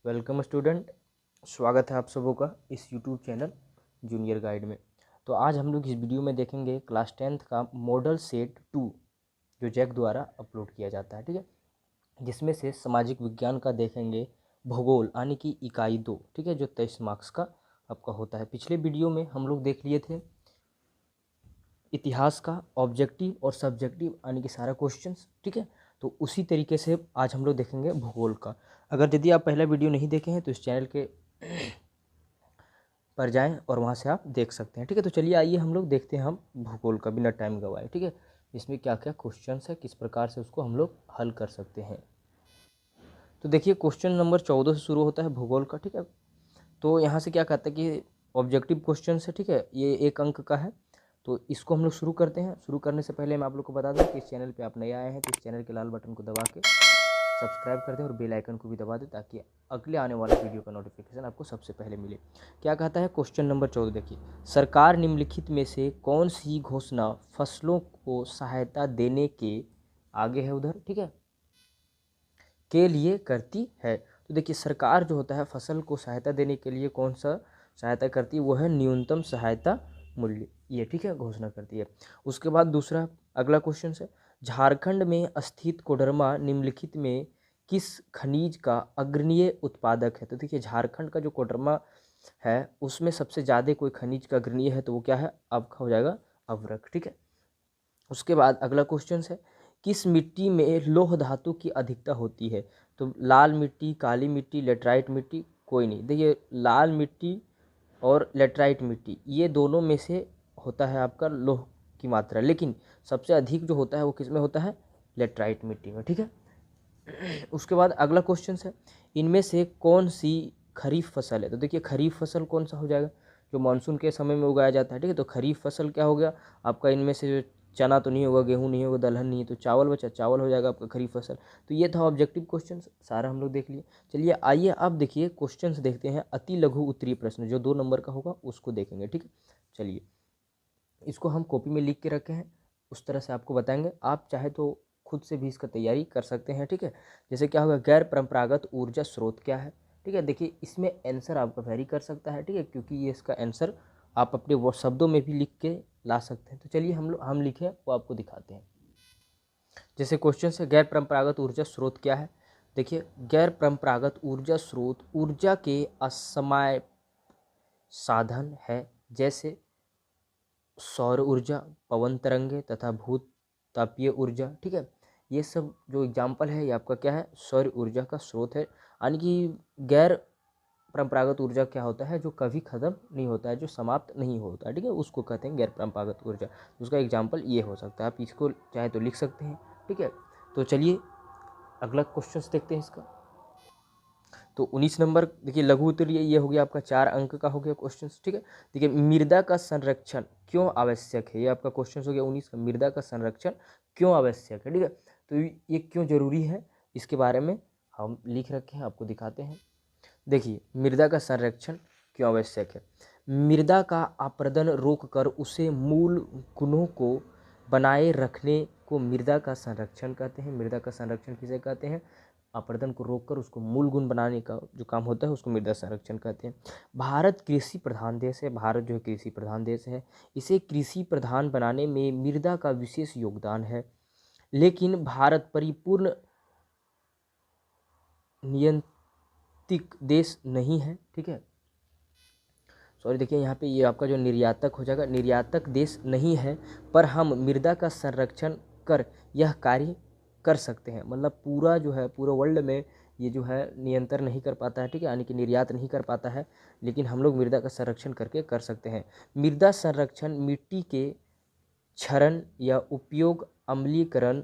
Welcome student, स्वागत है आप सबों का इस यूट्यूब चैनल जूनियर गाइड में। तो आज हम लोग इस वीडियो में देखेंगे क्लास 10th का मॉडल सेट 2 जो जैक द्वारा अपलोड किया जाता है, ठीक है। जिसमें से सामाजिक विज्ञान का देखेंगे, भूगोल यानी कि इकाई 2, ठीक है, जो 23 मार्क्स का आपका होता है। पिछले वीडियो में हम लोग देख लिए थे इतिहास का ऑब्जेक्टिव और सब्जेक्टिव यानी कि सारा क्वेश्चंस, ठीक है। तो उसी तरीके से आज हम लोग देखेंगे भूगोल का। अगर यदि आप पहला वीडियो नहीं देखे हैं तो इस चैनल के पर जाएं और वहां से आप देख सकते हैं, ठीक है। तो चलिए आइए हम लोग देखते हैं हम भूगोल का बिना टाइम गवाए, ठीक है। इसमें क्या क्या क्वेश्चंस है, किस प्रकार से उसको हम लोग हल कर सकते हैं। तो देखिए क्वेश्चन नंबर 14 से शुरू होता है भूगोल का, ठीक है। तो यहाँ से क्या कहता है कि ऑब्जेक्टिव क्वेश्चन है, ठीक है, ये 1 अंक का है। तो इसको हम लोग शुरू करते हैं। शुरू करने से पहले मैं आप लोग को बता दूं कि इस चैनल पे आप नए आए हैं तो इस चैनल के लाल बटन को दबा के सब्सक्राइब कर दें और बेल आइकन को भी दबा दें ताकि अगले आने वाले वीडियो का नोटिफिकेशन आपको सबसे पहले मिले। क्या कहता है क्वेश्चन नंबर 14, देखिए, सरकार निम्नलिखित में से कौन सी घोषणा फसलों को सहायता देने के आगे है उधर, ठीक है, के लिए करती है। तो देखिए सरकार जो होता है फसल को सहायता देने के लिए कौन सा सहायता करती है, वो है न्यूनतम सहायता मूल्य, ये, ठीक है, घोषणा करती है। उसके बाद दूसरा अगला क्वेश्चन है, झारखंड में स्थित कोडरमा निम्नलिखित में किस खनिज का अग्रणीय उत्पादक है। तो देखिए झारखंड का जो कोडरमा है उसमें सबसे ज़्यादा कोई खनिज का अग्रणीय है तो वो क्या है, आपका हो जाएगा अभ्रक, ठीक है। उसके बाद अगला क्वेश्चन है, किस मिट्टी में लौह धातु की अधिकता होती है। तो लाल मिट्टी, काली मिट्टी, लेटराइट मिट्टी, कोई नहीं। देखिए लाल मिट्टी और लेटराइट मिट्टी ये दोनों में से होता है आपका लौह की मात्रा, लेकिन सबसे अधिक जो होता है वो किस में होता है, लेटराइट मिट्टी में, ठीक है। उसके बाद अगला क्वेश्चन है, इनमें से कौन सी खरीफ फसल है। तो देखिए खरीफ फसल कौन सा हो जाएगा, जो मानसून के समय में उगाया जाता है, ठीक है। तो खरीफ फसल क्या हो गया आपका, इनमें से जो चना तो नहीं होगा, गेहूं नहीं होगा, दलहन नहीं है, तो चावल बचा, चावल हो जाएगा आपका खरीफ फसल। तो ये था ऑब्जेक्टिव क्वेश्चन, सारा हम लोग देख लिए। चलिए आइए अब देखिए क्वेश्चन देखते हैं अति लघु उत्तरीय प्रश्न जो 2 नंबर का होगा उसको देखेंगे, ठीक है। चलिए इसको हम कॉपी में लिख के रखे हैं, उस तरह से आपको बताएंगे। आप चाहे तो खुद से भी इसका तैयारी कर सकते हैं, ठीक है। जैसे क्या होगा, गैर परंपरागत ऊर्जा स्रोत क्या है, ठीक है। देखिए इसमें आंसर आपका वेरी कर सकता है, ठीक है, क्योंकि ये इसका आंसर आप अपने वो शब्दों में भी लिख के ला सकते हैं। तो चलिए हम लिखें वो आपको दिखाते हैं। जैसे क्वेश्चन है, गैर परंपरागत ऊर्जा स्रोत क्या है। देखिए गैर परंपरागत ऊर्जा स्रोत ऊर्जा के असमय साधन है, जैसे सौर ऊर्जा, पवन तरंगे तथा भूत तापीय ऊर्जा, ठीक है। ये सब जो एग्जाम्पल है ये आपका क्या है, सौर ऊर्जा का स्रोत है। यानी कि गैर परंपरागत ऊर्जा क्या होता है, जो कभी खत्म नहीं होता है, जो समाप्त नहीं होता है, ठीक है, उसको कहते हैं गैर परंपरागत ऊर्जा। उसका एग्जाम्पल ये हो सकता है, आप इसको चाहे तो लिख सकते हैं, ठीक है। तो चलिए अगला क्वेश्चन देखते हैं इसका। तो 19 नंबर देखिए लघु उत्तरीय ये हो गया आपका 4 अंक का हो गया क्वेश्चन, ठीक है। देखिए मृदा का संरक्षण क्यों आवश्यक है, ये आपका क्वेश्चन हो गया 19 का, मृदा का संरक्षण क्यों आवश्यक है, ठीक है। तो ये क्यों जरूरी है इसके बारे में हम लिख रखे हैं, आपको दिखाते हैं। देखिए मृदा का संरक्षण क्यों आवश्यक है, मृदा का अपरदन रोककर उसे मूल गुणों को बनाए रखने को मृदा का संरक्षण कहते हैं। मृदा का संरक्षण किसे कहते हैं, अपरदन को रोककर उसको मूल गुण बनाने का जो काम होता है उसको मृदा संरक्षण कहते हैं। भारत कृषि प्रधान देश है, भारत जो है कृषि प्रधान देश है, इसे कृषि प्रधान बनाने में मृदा का विशेष योगदान है। लेकिन भारत परिपूर्ण नियंत्रित देश नहीं है, ठीक है। सॉरी देखिए यहाँ पे ये आपका जो निर्यातक हो जाएगा, निर्यातक देश नहीं है, पर हम मृदा का संरक्षण कर यह कार्य कर सकते हैं। मतलब पूरा जो है पूरा वर्ल्ड में ये जो है नियंत्रण नहीं कर पाता है, ठीक है, यानी कि निर्यात नहीं कर पाता है, लेकिन हम लोग मृदा का संरक्षण करके कर सकते हैं। मृदा संरक्षण मिट्टी के क्षरण या उपयोग, अम्लीकरण,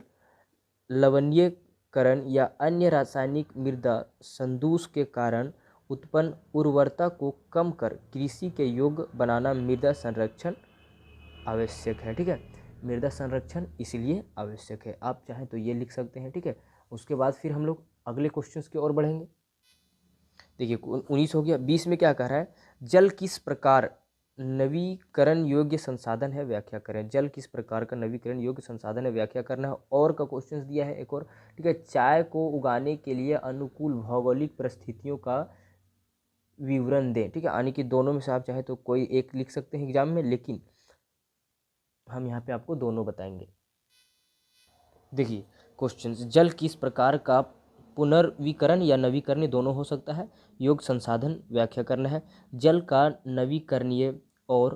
लवणीकरण या अन्य रासायनिक मृदा संदूषण के कारण उत्पन्न उर्वरता को कम कर कृषि के योग्य बनाना मृदा संरक्षण आवश्यक है, ठीक है। मृदा संरक्षण इसलिए आवश्यक है, आप चाहें तो ये लिख सकते हैं, ठीक है। उसके बाद फिर हम लोग अगले क्वेश्चंस की ओर बढ़ेंगे। देखिए 19 हो गया। 20 में क्या कह रहा है, जल किस प्रकार नवीकरण योग्य संसाधन है, व्याख्या करें। जल किस प्रकार का नवीकरण योग्य संसाधन है, व्याख्या करना है। और का क्वेश्चन दिया है एक और, ठीक है। चाय को उगाने के लिए अनुकूल भौगोलिक परिस्थितियों का विवरण दें, ठीक है। यानी कि दोनों में से आप चाहे तो कोई एक लिख सकते हैं एग्जाम में, लेकिन हम यहाँ पे आपको दोनों बताएंगे। देखिए क्वेश्चन, जल किस प्रकार का पुनर्वीकरण या नवीकरणीय दोनों हो सकता है, योग संसाधन व्याख्या करना है। जल का नवीकरणीय और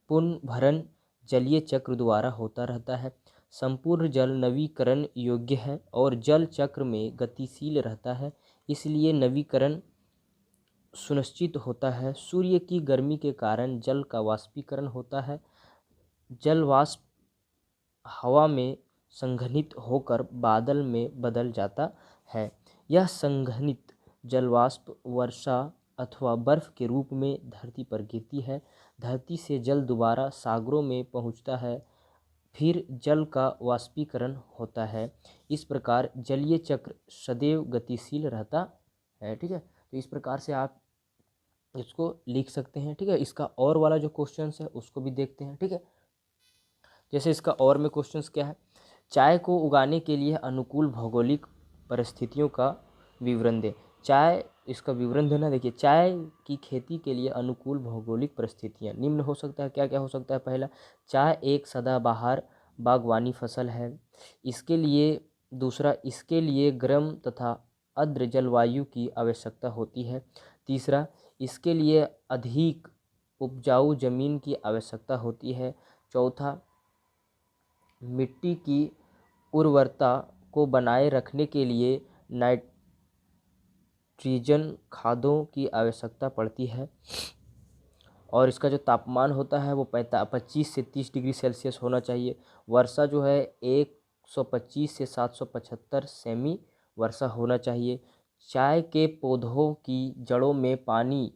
पुनर्भरण जलीय चक्र द्वारा होता रहता है। संपूर्ण जल नवीकरण योग्य है और जल चक्र में गतिशील रहता है, इसलिए नवीकरण सुनिश्चित होता है। सूर्य की गर्मी के कारण जल का वाष्पीकरण होता है। जल वाष्प हवा में संघनित होकर बादल में बदल जाता है। यह संघनित जलवाष्प वर्षा अथवा बर्फ के रूप में धरती पर गिरती है। धरती से जल दोबारा सागरों में पहुंचता है, फिर जल का वाष्पीकरण होता है। इस प्रकार जलीय चक्र सदैव गतिशील रहता है, ठीक है। तो इस प्रकार से आप इसको लिख सकते हैं, ठीक है। इसका और वाला जो क्वेश्चन है उसको भी देखते हैं, ठीक है। जैसे इसका और में क्वेश्चंस क्या है, चाय को उगाने के लिए अनुकूल भौगोलिक परिस्थितियों का विवरण दें। चाय, इसका विवरण देना। देखिए चाय की खेती के लिए अनुकूल भौगोलिक परिस्थितियाँ निम्न हो सकता है। क्या क्या हो सकता है, पहला, चाय एक सदाबहार बागवानी फसल है, इसके लिए। दूसरा, इसके लिए गर्म तथा आर्द्र जलवायु की आवश्यकता होती है। तीसरा, इसके लिए अधिक उपजाऊ जमीन की आवश्यकता होती है। चौथा, मिट्टी की उर्वरता को बनाए रखने के लिए नाइट्रोजन खादों की आवश्यकता पड़ती है। और इसका जो तापमान होता है वो 25 से 30 डिग्री सेल्सियस होना चाहिए। वर्षा जो है 125 से 775 सेमी वर्षा होना चाहिए। चाय के पौधों की जड़ों में पानी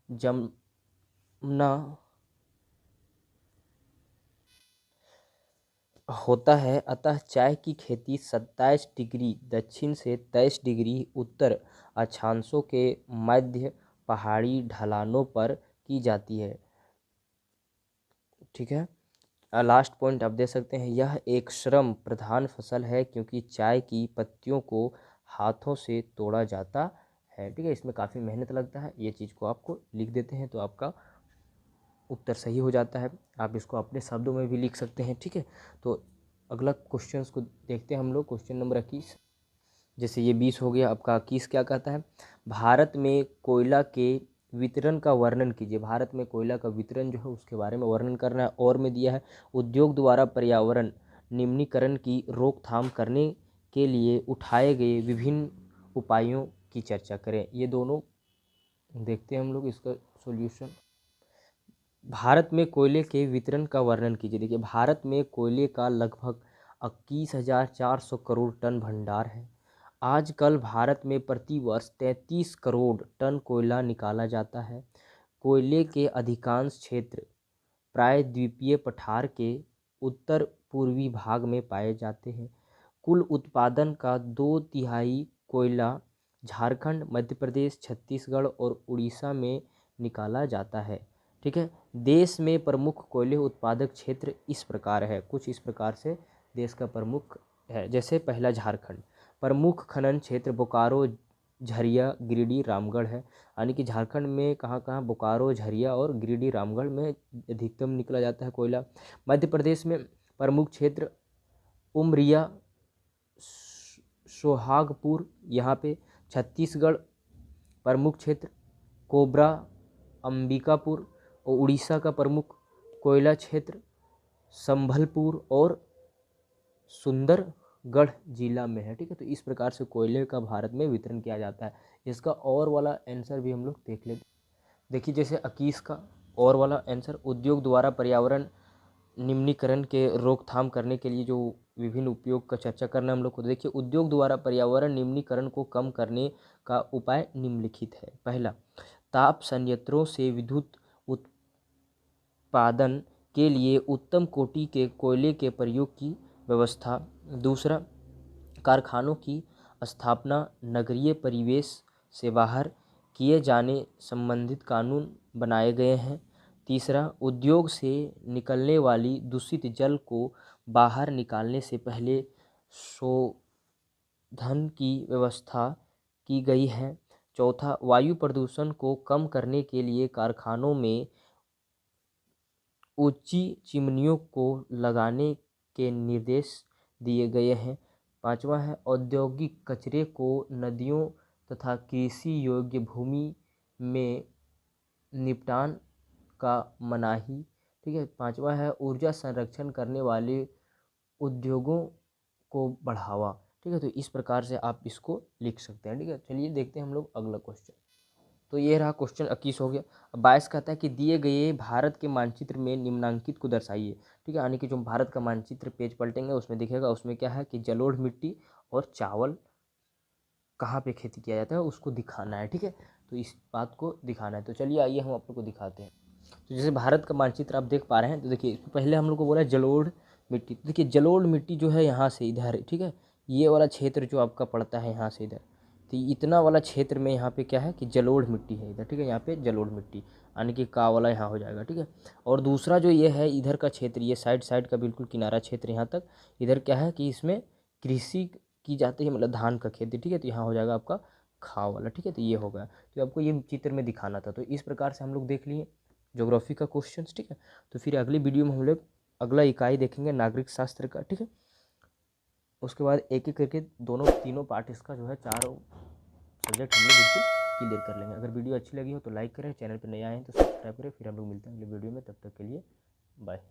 जमना होता है, अतः चाय की खेती 27 डिग्री दक्षिण से 23 डिग्री उत्तर अक्षांशों के मध्य पहाड़ी ढलानों पर की जाती है, ठीक है। लास्ट पॉइंट आप दे सकते हैं, यह एक श्रम प्रधान फसल है क्योंकि चाय की पत्तियों को हाथों से तोड़ा जाता है, ठीक है। इसमें काफ़ी मेहनत लगता है, ये चीज़ को आपको लिख देते हैं तो आपका उत्तर सही हो जाता है। आप इसको अपने शब्दों में भी लिख सकते हैं, ठीक है। तो अगला क्वेश्चन को देखते हैं हम लोग, क्वेश्चन नंबर 21। जैसे ये 20 हो गया, आपका 21 क्या कहता है, भारत में कोयला के वितरण का वर्णन कीजिए। भारत में कोयला का वितरण जो है उसके बारे में वर्णन करना है। और में दिया है, उद्योग द्वारा पर्यावरण निम्नीकरण की रोकथाम करने के लिए उठाए गए विभिन्न उपायों की चर्चा करें। ये दोनों देखते हैं हम लोग इसका सॉल्यूशन। भारत में कोयले के वितरण का वर्णन कीजिए। देखिए भारत में कोयले का लगभग 21,400 करोड़ टन भंडार है। आजकल भारत में प्रति वर्ष 33 करोड़ टन कोयला निकाला जाता है। कोयले के अधिकांश क्षेत्र प्रायद्वीपीय पठार के उत्तर पूर्वी भाग में पाए जाते हैं। कुल उत्पादन का 2/3 कोयला झारखंड, मध्य प्रदेश, छत्तीसगढ़ और उड़ीसा में निकाला जाता है, ठीक है। देश में प्रमुख कोयले उत्पादक क्षेत्र इस प्रकार है, कुछ इस प्रकार से देश का प्रमुख है। जैसे पहला, झारखंड, प्रमुख खनन क्षेत्र बोकारो, झरिया, गिरिडीह, रामगढ़ है। यानी कि झारखंड में कहाँ कहाँ, बोकारो, झरिया और गिरिडीह, रामगढ़ में अधिकतम निकला जाता है कोयला। मध्य प्रदेश में प्रमुख क्षेत्र उमरिया, सोहागपुर यहाँ पे। छत्तीसगढ़ प्रमुख क्षेत्र कोबरा, अंबिकापुर। और उड़ीसा का प्रमुख कोयला क्षेत्र संभलपुर और सुंदरगढ़ जिला में है, ठीक है। तो इस प्रकार से कोयले का भारत में वितरण किया जाता है। इसका और वाला आंसर भी हम लोग देख लेते। देखिए जैसे 21 का और वाला आंसर, उद्योग द्वारा पर्यावरण निम्नीकरण के रोकथाम करने के लिए जो विभिन्न उपयोग का चर्चा करना हम लोग को। देखिए उद्योग द्वारा पर्यावरण निम्नीकरण को कम करने का उपाय निम्नलिखित है। पहला, ताप संयंत्रों से विद्युत उत्पादन के लिए उत्तम कोटि के कोयले के प्रयोग की व्यवस्था। दूसरा, कारखानों की स्थापना नगरीय परिवेश से बाहर किए जाने संबंधित कानून बनाए गए हैं। तीसरा, उद्योग से निकलने वाली दूषित जल को बाहर निकालने से पहले शोधन की व्यवस्था की गई है। चौथा, वायु प्रदूषण को कम करने के लिए कारखानों में ऊंची चिमनियों को लगाने के निर्देश दिए गए हैं। पांचवा है, औद्योगिक कचरे को नदियों तथा कृषि योग्य भूमि में निपटान का मनाही। ठीक है। पांचवा है, ऊर्जा संरक्षण करने वाले उद्योगों को बढ़ावा। ठीक है। तो इस प्रकार से आप इसको लिख सकते हैं। ठीक है। चलिए देखते हैं हम लोग अगला क्वेश्चन। तो ये रहा क्वेश्चन 21 हो गया। अब 22 कहता है कि दिए गए भारत के मानचित्र में निम्नांकित को दर्शाइए। ठीक है। यानी कि जो भारत का मानचित्र पेज पलटेंगे उसमें दिखेगा, उसमें क्या है कि जलोढ़ मिट्टी और चावल कहाँ पे खेती किया जाता है उसको दिखाना है। ठीक है। तो इस बात को दिखाना है। तो चलिए आइए हम आप लोग को दिखाते हैं। तो जैसे भारत का मानचित्र आप देख पा रहे हैं, तो देखिए पहले हम लोग को बोला है जलोढ़ मिट्टी। तो देखिए जलोढ़ मिट्टी जो है यहाँ से इधर, ठीक है, ये वाला क्षेत्र जो आपका पड़ता है यहाँ से इधर, तो इतना वाला क्षेत्र में यहाँ पे क्या है कि जलोढ़ मिट्टी है इधर। ठीक है। यहाँ पे जलोढ़ मिट्टी यानी कि का वाला यहाँ हो जाएगा। ठीक है। और दूसरा जो ये है इधर का क्षेत्र, ये साइड का बिल्कुल किनारा क्षेत्र यहाँ तक, इधर क्या है कि इसमें कृषि की जाती है, मतलब धान का खेती। ठीक है। तो यहाँ हो जाएगा आपका खा वाला। ठीक है। तो ये हो गया। तो आपको ये चित्र में दिखाना था। तो इस प्रकार से हम लोग देख लिए ज्योग्राफी का क्वेश्चंस। ठीक है। तो फिर अगली वीडियो में हम लोग अगला इकाई देखेंगे नागरिक शास्त्र का। ठीक है। उसके बाद एक एक करके तीनों पार्ट इसका जो है चारों सब्जेक्ट हम लोग बिल्कुल क्लियर कर लेंगे। अगर वीडियो अच्छी लगी हो तो लाइक करें, चैनल पर नए आए हैं तो सब्सक्राइब करें। फिर हम लोग मिलते हैं अगले वीडियो में, तब तक के लिए बाय।